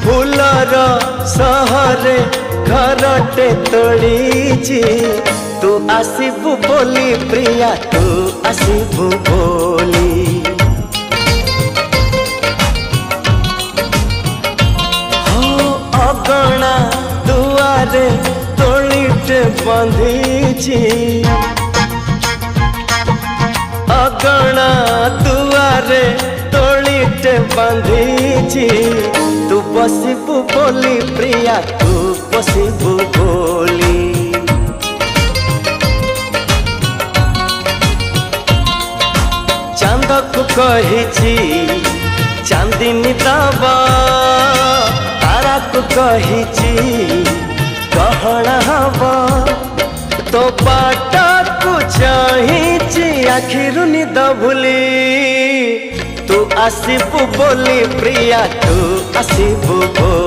फूलर सहरे घरटे तोड़ीची तू आसीबु बोली प्रिया तू आसीबु बोली हो अगणा दुआरे तोड़ीटे बंधीची अगणा दुआरे तोड़ीटे बंधीची तू बसिबु बोली प्रिया तू बसिबु बोली चांद को कहिची चांदिनी दबा तारा को कहिची गहना हवा तो बाटा को चाहिची आखिरु निद भूली तू आसीबु बोली प्रिया तू आसीबु बोली।